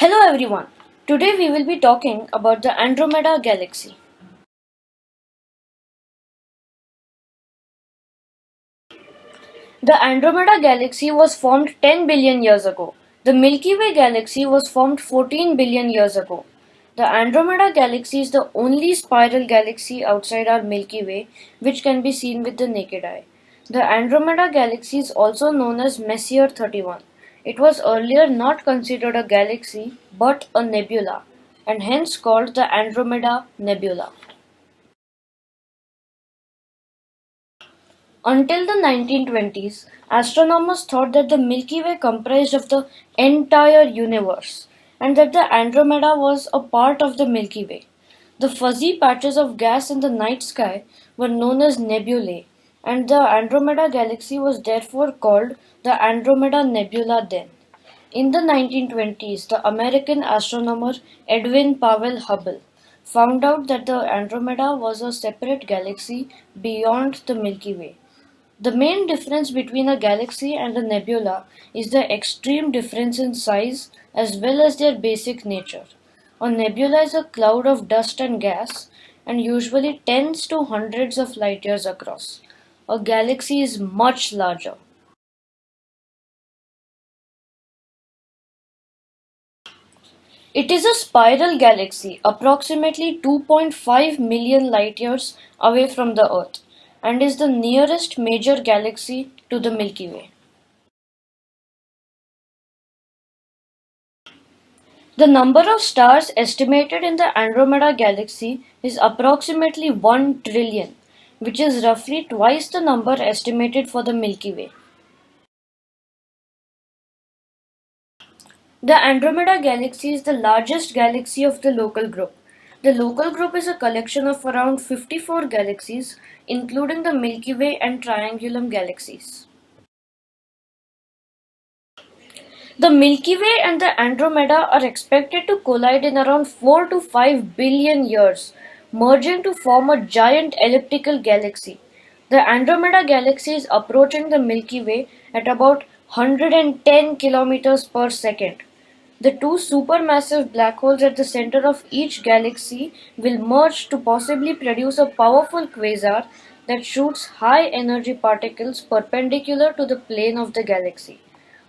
Hello everyone. Today we will be talking about the Andromeda Galaxy. The Andromeda Galaxy was formed 10 billion years ago. The Milky Way galaxy was formed 14 billion years ago. The Andromeda Galaxy is the only spiral galaxy outside our Milky Way which can be seen with the naked eye. The Andromeda Galaxy is also known as Messier 31. It was earlier not considered a galaxy but a nebula and hence called the Andromeda Nebula. Until the 1920s, astronomers thought that the Milky Way comprised of the entire universe and that the Andromeda was a part of the Milky Way. The fuzzy patches of gas in the night sky were known as nebulae, and the Andromeda galaxy was therefore called the Andromeda Nebula then. In the 1920s, the American astronomer Edwin Powell Hubble found out that the Andromeda was a separate galaxy beyond the Milky Way. The main difference between a galaxy and a nebula is the extreme difference in size as well as their basic nature. A nebula is a cloud of dust and gas and usually tens to hundreds of light years across. A galaxy is much larger. It is a spiral galaxy approximately 2.5 million light years away from the Earth and is the nearest major galaxy to the Milky Way. The number of stars estimated in the Andromeda galaxy is approximately 1 trillion, which is roughly twice the number estimated for the Milky Way. The Andromeda galaxy is the largest galaxy of the local group. The local group is a collection of around 54 galaxies, including the Milky Way and Triangulum galaxies. The Milky Way and the Andromeda are expected to collide in around 4 to 5 billion years, merging to form a giant elliptical galaxy. The Andromeda galaxy is approaching the Milky Way at about 110 kilometers per second. The two supermassive black holes at the center of each galaxy will merge to possibly produce a powerful quasar that shoots high energy particles perpendicular to the plane of the galaxy.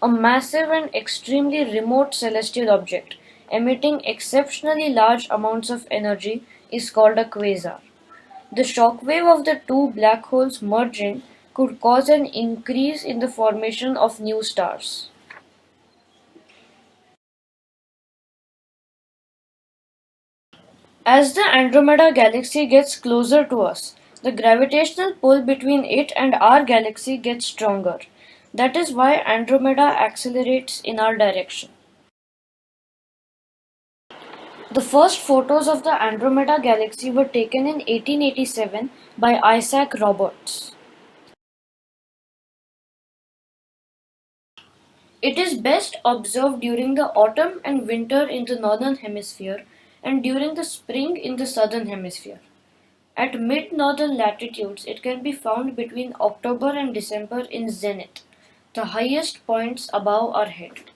A massive and extremely remote celestial object emitting exceptionally large amounts of energy is called a quasar. The shock wave of the two black holes merging could cause an increase in the formation of new stars. As the Andromeda galaxy gets closer to us, the gravitational pull between it and our galaxy gets stronger. That is why Andromeda accelerates in our direction. The first photos of the Andromeda galaxy were taken in 1887 by Isaac Roberts. It is best observed during the autumn and winter in the northern hemisphere and during the spring in the southern hemisphere. At mid-northern latitudes, it can be found between October and December in zenith, the highest points above our head.